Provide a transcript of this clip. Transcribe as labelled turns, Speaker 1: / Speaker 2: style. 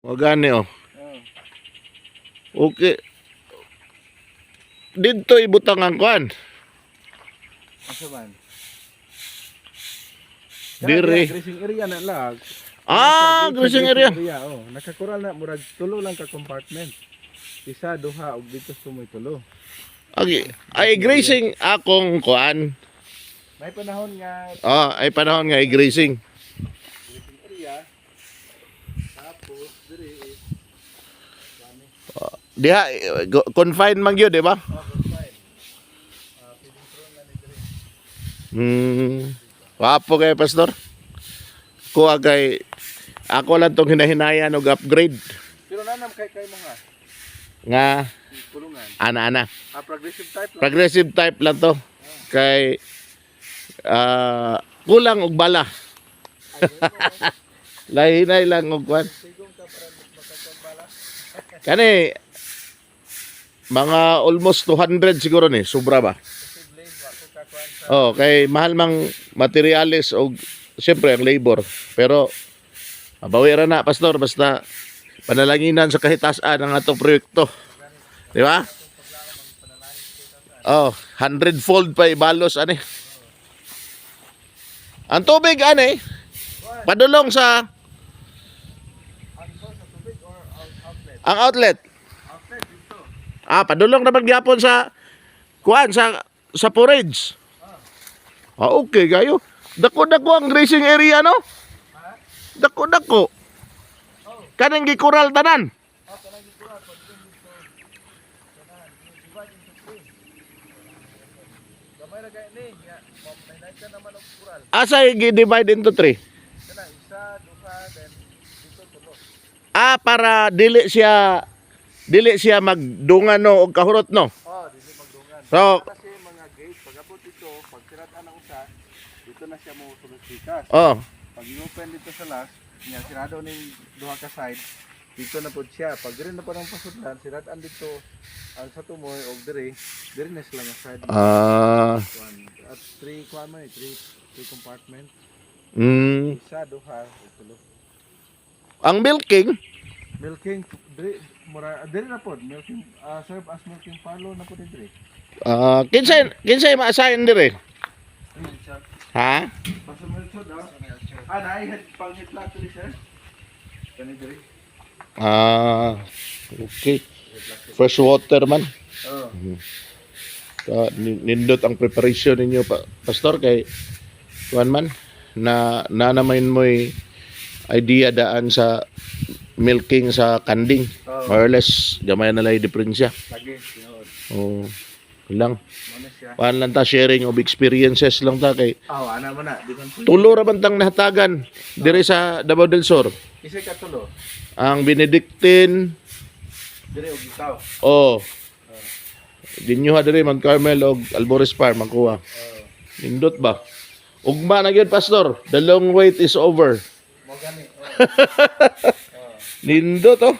Speaker 1: O gani oh. Okay. Dito ibutang ang kuan.
Speaker 2: Asa man?
Speaker 1: Dire.
Speaker 2: Grazing area na lag.
Speaker 1: Grazing area.
Speaker 2: Oh, nakakural na murag tulo lang ka compartment. Isa, duha ug dito sumoy tulo.
Speaker 1: Okay. Ay grazing akong kuan.
Speaker 2: May panahon nga
Speaker 1: Ay panahon nga i-grazing.
Speaker 2: grazing area. Tapos dire is
Speaker 1: Diha confined man gyud, di ba?
Speaker 2: fine. Feeding prone na ni dire.
Speaker 1: Wapo kay pastor. Kuha kay ako lang tong hinahinayan og upgrade
Speaker 2: Pero nanam kay mga
Speaker 1: nga
Speaker 2: kulungan.
Speaker 1: ana-ana.
Speaker 2: Progressive type lang.
Speaker 1: Progressive type lang to. Kay kulang og bala. Lahinay lang og kwan.
Speaker 2: Sigong ka para makatong bala.
Speaker 1: Kani mga almost 200 siguro ni, sobra ba?
Speaker 2: Posible wa ko kakuan sa
Speaker 1: Oh, kay mahal mang materials o siyempre ang labor. Pero mabawira na pastor basta panalanginan sa kahitasan ang atong proyekto. Di ba? Oh, 100-fold pa ibalos ani. Ang tubig ani padulong sa
Speaker 2: tubig or outlet.
Speaker 1: ang outlet.
Speaker 2: Outlet dito.
Speaker 1: Padulong naman gyapon sa kuan sa forage. Okay gayo. Dako-dako ang grazing area no? Dako-dako. Kanang gikural tanan.
Speaker 2: Kanang gikural pag dito kanahan divide into three. Gamay ra kay ni ya. May ka naman og kural.
Speaker 1: Asa i-divide into 3?
Speaker 2: Kana isa, duha, then dito tulo.
Speaker 1: Para dili siya magdungan no og kahurot no.
Speaker 2: Dili magdungan.
Speaker 1: So,
Speaker 2: Kasi mga gate pag-abot dito, pag siratan ang usa, dito na siya mo sulod-sikas. Pag i-open dito sa last, niya sirado ning duha ka side, dito na pod siya. Pag dire na pa ng pasudlan, siratan dito ang sa tumoy og dire na sila nga side. At three compartment. Isa, duha, ug tulo.
Speaker 1: Ang milking,
Speaker 2: Milking dire na pod, milking serve as milking parlor na pod dire.
Speaker 1: kinsay ma-assign dire? Ha?
Speaker 2: Basta milcho daw. Naay pangit lang to sir. Kani dire.
Speaker 1: Okay. Fresh water man. Nindot ang preparation ninyo pastor kay kuan man na namain mo'y idea daan sa milking sa kanding. More or less gamay na lang diferensya.
Speaker 2: Lagi tinuod.
Speaker 1: Lang.
Speaker 2: Mo siya.
Speaker 1: Paan lang ta sharing of experiences lang ta kay
Speaker 2: Ana man na, di man.
Speaker 1: tulo ra man tang nahatagan dire sa Davao del Sur.
Speaker 2: Isa ka tulo.
Speaker 1: Ang Benedictine
Speaker 2: Dire og itaw.
Speaker 1: Dinyuha dire Mount Carmel og Albores Farm makuha. Nindot ba? Ugma na gyud pastor. The long wait is over.
Speaker 2: Mo gani.
Speaker 1: Nindot oh.